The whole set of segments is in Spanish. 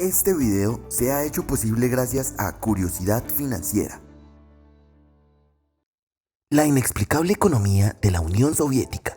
Este video se ha hecho posible gracias a Curiosidad Financiera. La inexplicable economía de la Unión Soviética.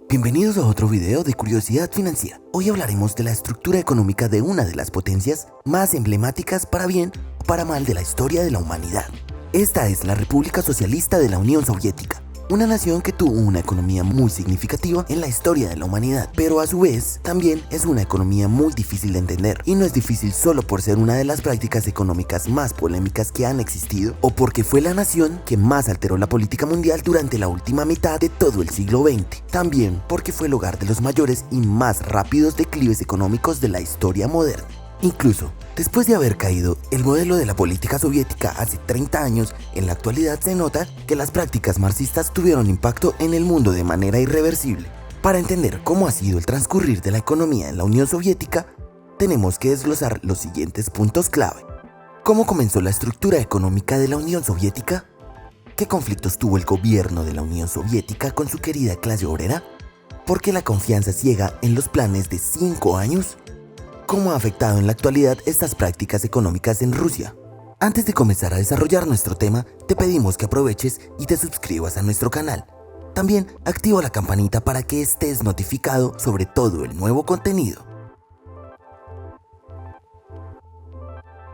Bienvenidos a otro video de Curiosidad Financiera. Hoy hablaremos de la estructura económica de una de las potencias más emblemáticas para bien o para mal de la historia de la humanidad. Esta es la República Socialista de la Unión Soviética. Una nación que tuvo una economía muy significativa en la historia de la humanidad, pero a su vez también es una economía muy difícil de entender. Y no es difícil solo por ser una de las prácticas económicas más polémicas que han existido, o porque fue la nación que más alteró la política mundial durante la última mitad de todo el siglo XX. También porque fue el hogar de los mayores y más rápidos declives económicos de la historia moderna. Incluso, después de haber caído el modelo de la política soviética hace 30 años, en la actualidad se nota que las prácticas marxistas tuvieron impacto en el mundo de manera irreversible. Para entender cómo ha sido el transcurrir de la economía en la Unión Soviética, tenemos que desglosar los siguientes puntos clave. ¿Cómo comenzó la estructura económica de la Unión Soviética? ¿Qué conflictos tuvo el gobierno de la Unión Soviética con su querida clase obrera? ¿Por qué la confianza ciega en los planes de 5 años? ¿Cómo ha afectado en la actualidad estas prácticas económicas en Rusia? Antes de comenzar a desarrollar nuestro tema, te pedimos que aproveches y te suscribas a nuestro canal. También activa la campanita para que estés notificado sobre todo el nuevo contenido.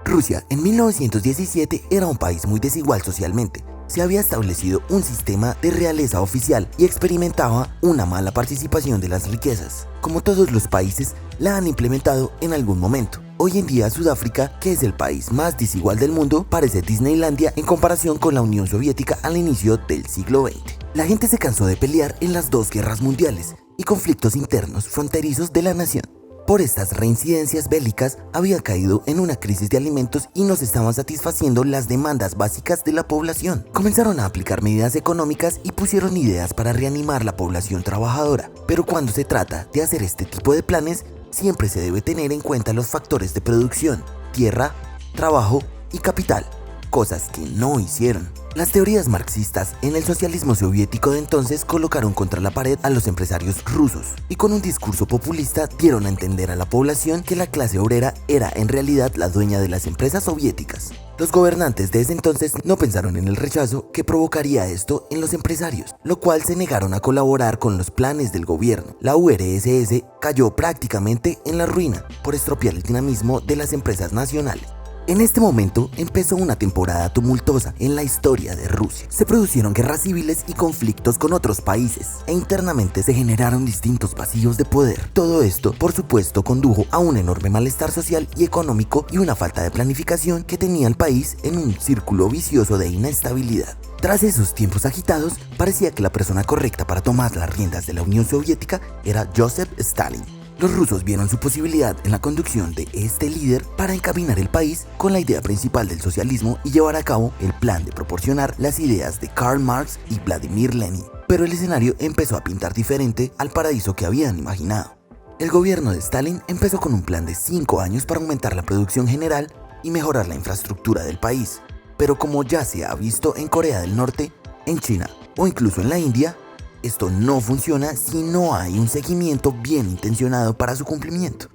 Rusia en 1917 era un país muy desigual socialmente. Se había establecido un sistema de realeza oficial y experimentaba una mala participación de las riquezas. Como todos los países, la han implementado en algún momento. Hoy en día Sudáfrica, que es el país más desigual del mundo, parece Disneylandia en comparación con la Unión Soviética al inicio del siglo XX. La gente se cansó de pelear en las dos guerras mundiales y conflictos internos fronterizos de la nación. Por estas reincidencias bélicas había caído en una crisis de alimentos y no se estaban satisfaciendo las demandas básicas de la población. Comenzaron a aplicar medidas económicas y pusieron ideas para reanimar la población trabajadora. Pero cuando se trata de hacer este tipo de planes, siempre se debe tener en cuenta los factores de producción, tierra, trabajo y capital, cosas que no hicieron. Las teorías marxistas en el socialismo soviético de entonces colocaron contra la pared a los empresarios rusos y con un discurso populista dieron a entender a la población que la clase obrera era en realidad la dueña de las empresas soviéticas. Los gobernantes de ese entonces no pensaron en el rechazo que provocaría esto en los empresarios, lo cual se negaron a colaborar con los planes del gobierno. La URSS cayó prácticamente en la ruina por estropear el dinamismo de las empresas nacionales. En este momento empezó una temporada tumultuosa en la historia de Rusia. Se produjeron guerras civiles y conflictos con otros países, e internamente se generaron distintos vacíos de poder. Todo esto, por supuesto, condujo a un enorme malestar social y económico y una falta de planificación que tenía al país en un círculo vicioso de inestabilidad. Tras esos tiempos agitados, parecía que la persona correcta para tomar las riendas de la Unión Soviética era Joseph Stalin. Los rusos vieron su posibilidad en la conducción de este líder para encaminar el país con la idea principal del socialismo y llevar a cabo el plan de proporcionar las ideas de Karl Marx y Vladimir Lenin. Pero el escenario empezó a pintar diferente al paraíso que habían imaginado. El gobierno de Stalin empezó con un plan de 5 años para aumentar la producción general y mejorar la infraestructura del país. Pero como ya se ha visto en Corea del Norte, en China o incluso en la India, esto no funciona si no hay un seguimiento bien intencionado para su cumplimiento.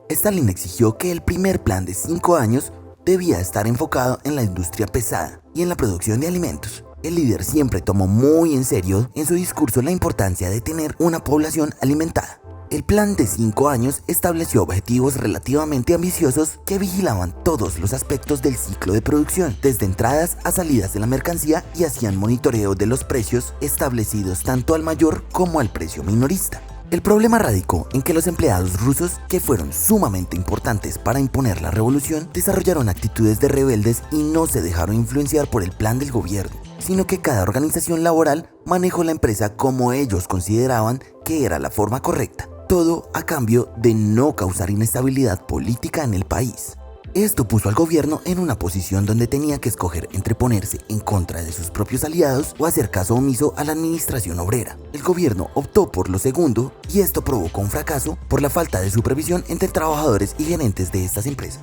Stalin exigió que el primer plan de 5 años debía estar enfocado en la industria pesada y en la producción de alimentos. El líder siempre tomó muy en serio en su discurso la importancia de tener una población alimentada. El plan de 5 años estableció objetivos relativamente ambiciosos que vigilaban todos los aspectos del ciclo de producción, desde entradas a salidas de la mercancía, y hacían monitoreo de los precios establecidos tanto al mayor como al precio minorista. El problema radicó en que los empleados rusos, que fueron sumamente importantes para imponer la revolución, desarrollaron actitudes de rebeldes y no se dejaron influenciar por el plan del gobierno, sino que cada organización laboral manejó la empresa como ellos consideraban que era la forma correcta. Todo a cambio de no causar inestabilidad política en el país. Esto puso al gobierno en una posición donde tenía que escoger entre ponerse en contra de sus propios aliados o hacer caso omiso a la administración obrera. El gobierno optó por lo segundo y esto provocó un fracaso por la falta de supervisión entre trabajadores y gerentes de estas empresas.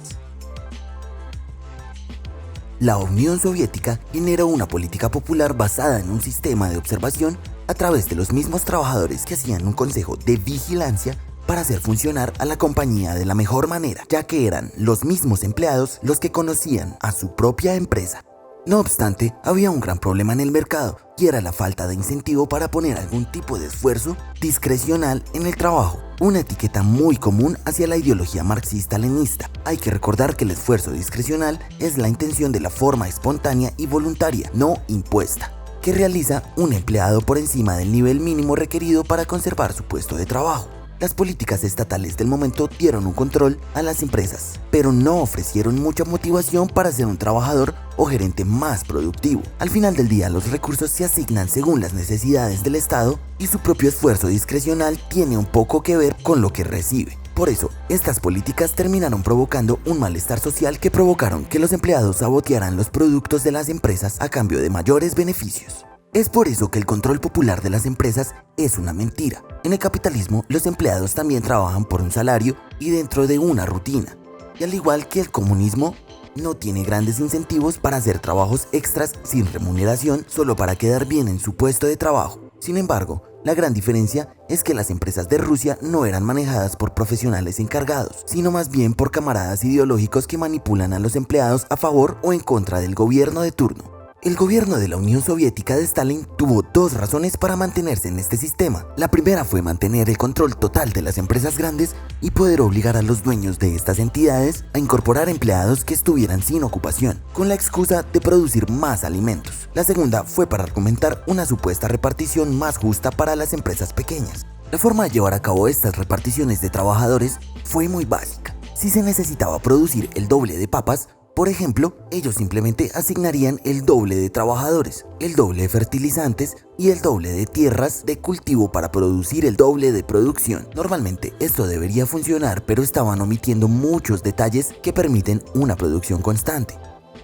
La Unión Soviética generó una política popular basada en un sistema de observación a través de los mismos trabajadores que hacían un consejo de vigilancia para hacer funcionar a la compañía de la mejor manera, ya que eran los mismos empleados los que conocían a su propia empresa. No obstante, había un gran problema en el mercado y era la falta de incentivo para poner algún tipo de esfuerzo discrecional en el trabajo, una etiqueta muy común hacia la ideología marxista-leninista. Hay que recordar que el esfuerzo discrecional es la intención de la forma espontánea y voluntaria, no impuesta, que realiza un empleado por encima del nivel mínimo requerido para conservar su puesto de trabajo. Las políticas estatales del momento dieron un control a las empresas, pero no ofrecieron mucha motivación para ser un trabajador o gerente más productivo. Al final del día, los recursos se asignan según las necesidades del Estado y su propio esfuerzo discrecional tiene un poco que ver con lo que recibe. Por eso, estas políticas terminaron provocando un malestar social que provocaron que los empleados sabotearan los productos de las empresas a cambio de mayores beneficios. Es por eso que el control popular de las empresas es una mentira. En el capitalismo, los empleados también trabajan por un salario y dentro de una rutina. Y al igual que el comunismo, no tiene grandes incentivos para hacer trabajos extras sin remuneración solo para quedar bien en su puesto de trabajo. Sin embargo, la gran diferencia es que las empresas de Rusia no eran manejadas por profesionales encargados, sino más bien por camaradas ideológicos que manipulan a los empleados a favor o en contra del gobierno de turno. El gobierno de la Unión Soviética de Stalin tuvo dos razones para mantenerse en este sistema. La primera fue mantener el control total de las empresas grandes y poder obligar a los dueños de estas entidades a incorporar empleados que estuvieran sin ocupación, con la excusa de producir más alimentos. La segunda fue para argumentar una supuesta repartición más justa para las empresas pequeñas. La forma de llevar a cabo estas reparticiones de trabajadores fue muy básica. Si se necesitaba producir el doble de papas, por ejemplo, ellos simplemente asignarían el doble de trabajadores, el doble de fertilizantes y el doble de tierras de cultivo para producir el doble de producción. Normalmente esto debería funcionar, pero estaban omitiendo muchos detalles que permiten una producción constante.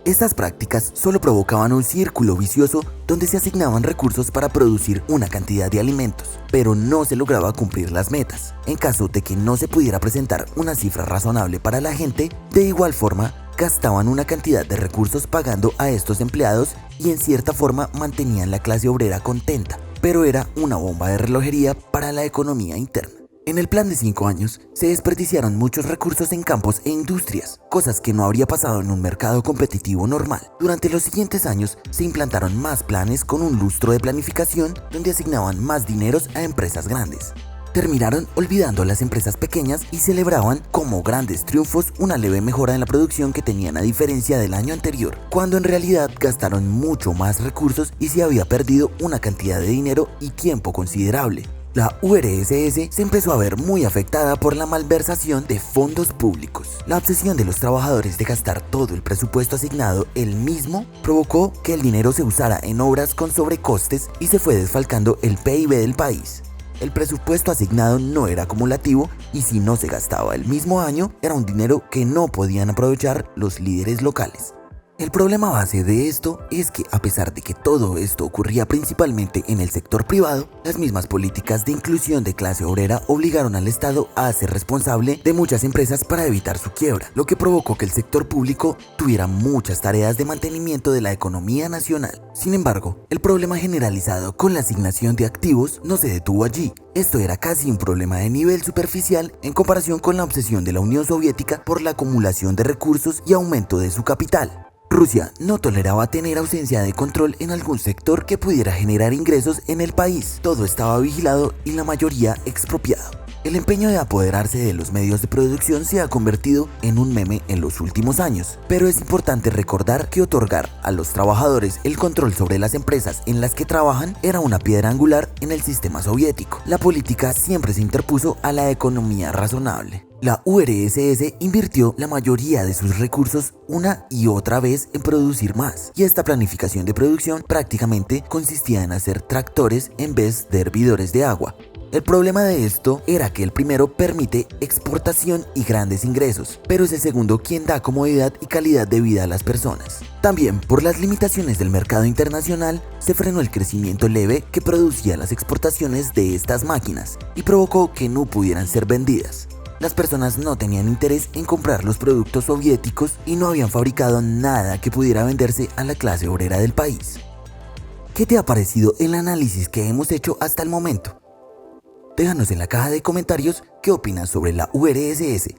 Estas prácticas solo provocaban un círculo vicioso donde se asignaban recursos para producir una cantidad de alimentos, pero no se lograba cumplir las metas. En caso de que no se pudiera presentar una cifra razonable para la gente, de igual forma, gastaban una cantidad de recursos pagando a estos empleados y en cierta forma mantenían la clase obrera contenta, pero era una bomba de relojería para la economía interna. En el plan de 5 años se desperdiciaron muchos recursos en campos e industrias, cosas que no habría pasado en un mercado competitivo normal. Durante los siguientes años se implantaron más planes con un lustro de planificación donde asignaban más dineros a empresas grandes. Terminaron olvidando a las empresas pequeñas y celebraban como grandes triunfos una leve mejora en la producción que tenían a diferencia del año anterior, cuando en realidad gastaron mucho más recursos y se había perdido una cantidad de dinero y tiempo considerable. La URSS se empezó a ver muy afectada por la malversación de fondos públicos. La obsesión de los trabajadores de gastar todo el presupuesto asignado él mismo provocó que el dinero se usara en obras con sobrecostes y se fue desfalcando el PIB del país. El presupuesto asignado no era acumulativo y si no se gastaba el mismo año, era un dinero que no podían aprovechar los líderes locales. El problema base de esto es que a pesar de que todo esto ocurría principalmente en el sector privado, las mismas políticas de inclusión de clase obrera obligaron al Estado a ser responsable de muchas empresas para evitar su quiebra, lo que provocó que el sector público tuviera muchas tareas de mantenimiento de la economía nacional. Sin embargo, el problema generalizado con la asignación de activos no se detuvo allí. Esto era casi un problema de nivel superficial en comparación con la obsesión de la Unión Soviética por la acumulación de recursos y aumento de su capital. Rusia no toleraba tener ausencia de control en algún sector que pudiera generar ingresos en el país. Todo estaba vigilado y la mayoría expropiado. El empeño de apoderarse de los medios de producción se ha convertido en un meme en los últimos años, pero es importante recordar que otorgar a los trabajadores el control sobre las empresas en las que trabajan era una piedra angular en el sistema soviético. La política siempre se interpuso a la economía razonable. La URSS invirtió la mayoría de sus recursos una y otra vez en producir más, y esta planificación de producción prácticamente consistía en hacer tractores en vez de hervidores de agua. El problema de esto era que el primero permite exportación y grandes ingresos, pero es el segundo quien da comodidad y calidad de vida a las personas. También, por las limitaciones del mercado internacional, se frenó el crecimiento leve que producía las exportaciones de estas máquinas y provocó que no pudieran ser vendidas. Las personas no tenían interés en comprar los productos soviéticos y no habían fabricado nada que pudiera venderse a la clase obrera del país. ¿Qué te ha parecido el análisis que hemos hecho hasta el momento? Déjanos en la caja de comentarios qué opinas sobre la URSS.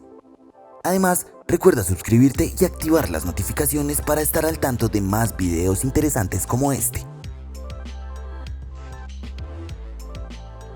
Además, recuerda suscribirte y activar las notificaciones para estar al tanto de más videos interesantes como este.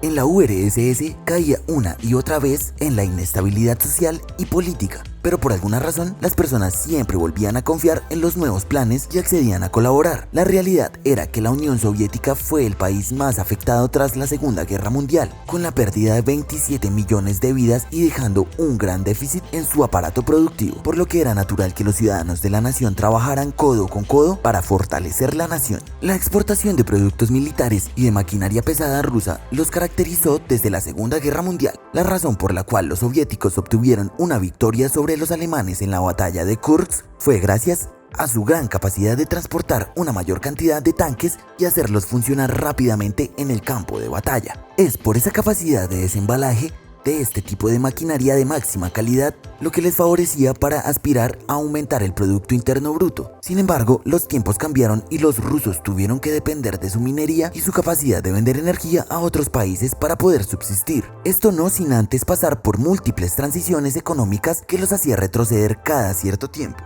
En la URSS caía una y otra vez en la inestabilidad social y política, pero por alguna razón las personas siempre volvían a confiar en los nuevos planes y accedían a colaborar. La realidad era que la Unión Soviética fue el país más afectado tras la Segunda Guerra Mundial, con la pérdida de 27 millones de vidas y dejando un gran déficit en su aparato productivo, por lo que era natural que los ciudadanos de la nación trabajaran codo con codo para fortalecer la nación. La exportación de productos militares y de maquinaria pesada rusa los caracterizó desde la Segunda Guerra Mundial, la razón por la cual los soviéticos obtuvieron una victoria sobre los alemanes en la batalla de Kursk fue gracias a su gran capacidad de transportar una mayor cantidad de tanques y hacerlos funcionar rápidamente en el campo de batalla. Es por esa capacidad de desembalaje de este tipo de maquinaria de máxima calidad lo que les favorecía para aspirar a aumentar el Producto Interno Bruto. Sin embargo, los tiempos cambiaron y los rusos tuvieron que depender de su minería y su capacidad de vender energía a otros países para poder subsistir. Esto no sin antes pasar por múltiples transiciones económicas que los hacía retroceder cada cierto tiempo.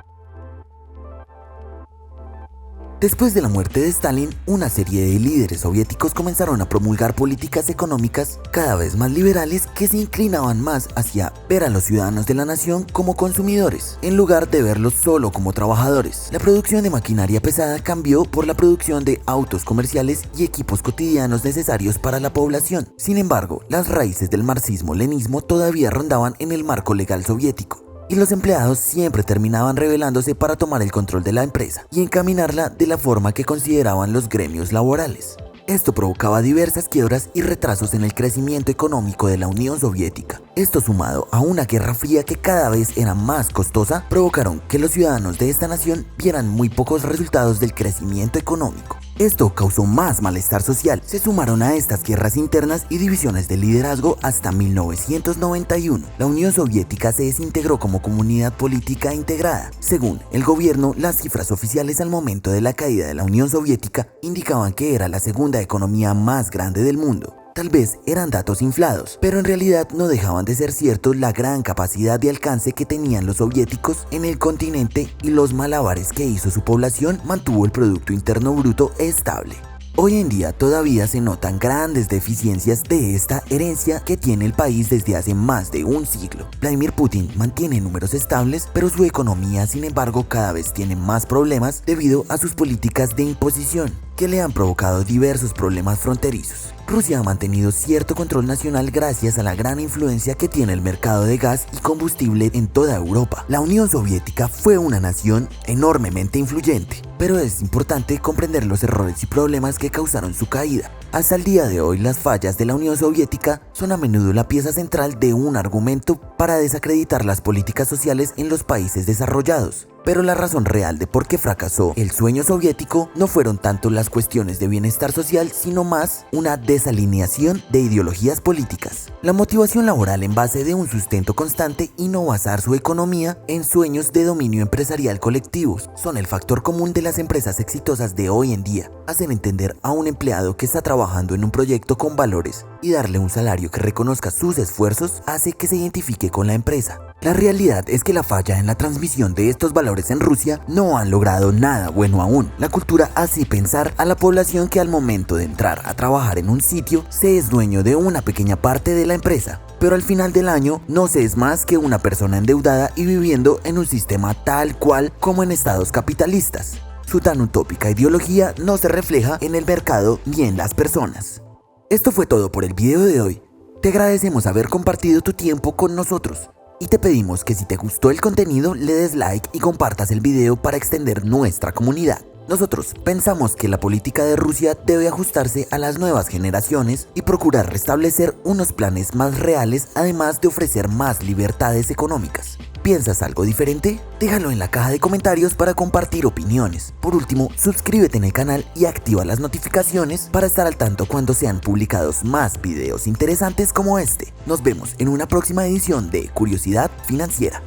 Después de la muerte de Stalin, una serie de líderes soviéticos comenzaron a promulgar políticas económicas cada vez más liberales que se inclinaban más hacia ver a los ciudadanos de la nación como consumidores, en lugar de verlos solo como trabajadores. La producción de maquinaria pesada cambió por la producción de autos comerciales y equipos cotidianos necesarios para la población. Sin embargo, las raíces del marxismo-leninismo todavía rondaban en el marco legal soviético, y los empleados siempre terminaban rebelándose para tomar el control de la empresa y encaminarla de la forma que consideraban los gremios laborales. Esto provocaba diversas quiebras y retrasos en el crecimiento económico de la Unión Soviética. Esto, sumado a una guerra fría que cada vez era más costosa, provocaron que los ciudadanos de esta nación vieran muy pocos resultados del crecimiento económico. Esto causó más malestar social. Se sumaron a estas guerras internas y divisiones de liderazgo hasta 1991. La Unión Soviética se desintegró como comunidad política integrada. Según el gobierno, las cifras oficiales al momento de la caída de la Unión Soviética indicaban que era la segunda economía más grande del mundo. Tal vez eran datos inflados, pero en realidad no dejaban de ser ciertos la gran capacidad de alcance que tenían los soviéticos en el continente y los malabares que hizo su población mantuvo el Producto Interno Bruto estable. Hoy en día todavía se notan grandes deficiencias de esta herencia que tiene el país desde hace más de un siglo. Vladimir Putin mantiene números estables, pero su economía, sin embargo, cada vez tiene más problemas debido a sus políticas de imposición, que le han provocado diversos problemas fronterizos. Rusia ha mantenido cierto control nacional gracias a la gran influencia que tiene el mercado de gas y combustible en toda Europa. La Unión Soviética fue una nación enormemente influyente, pero es importante comprender los errores y problemas que causaron su caída. Hasta el día de hoy, las fallas de la Unión Soviética son a menudo la pieza central de un argumento para desacreditar las políticas sociales en los países desarrollados. Pero la razón real de por qué fracasó el sueño soviético no fueron tanto las cuestiones de bienestar social, sino más una desalineación de ideologías políticas. La motivación laboral en base de un sustento constante y no basar su economía en sueños de dominio empresarial colectivos son el factor común de las empresas exitosas de hoy en día. Hacer entender a un empleado que está trabajando en un proyecto con valores y darle un salario que reconozca sus esfuerzos hace que se identifique con la empresa. La realidad es que la falla en la transmisión de estos valores en Rusia no han logrado nada bueno aún. La cultura hace pensar a la población que al momento de entrar a trabajar en un sitio se es dueño de una pequeña parte de la empresa, pero al final del año no se es más que una persona endeudada y viviendo en un sistema tal cual como en estados capitalistas. Su tan utópica ideología no se refleja en el mercado ni en las personas. Esto fue todo por el video de hoy. Te agradecemos haber compartido tu tiempo con nosotros. Y te pedimos que si te gustó el contenido le des like y compartas el video para extender nuestra comunidad. Nosotros pensamos que la política de Rusia debe ajustarse a las nuevas generaciones y procurar restablecer unos planes más reales, además de ofrecer más libertades económicas. ¿Piensas algo diferente? Déjalo en la caja de comentarios para compartir opiniones. Por último, suscríbete en el canal y activa las notificaciones para estar al tanto cuando sean publicados más videos interesantes como este. Nos vemos en una próxima edición de Curiosidad Financiera.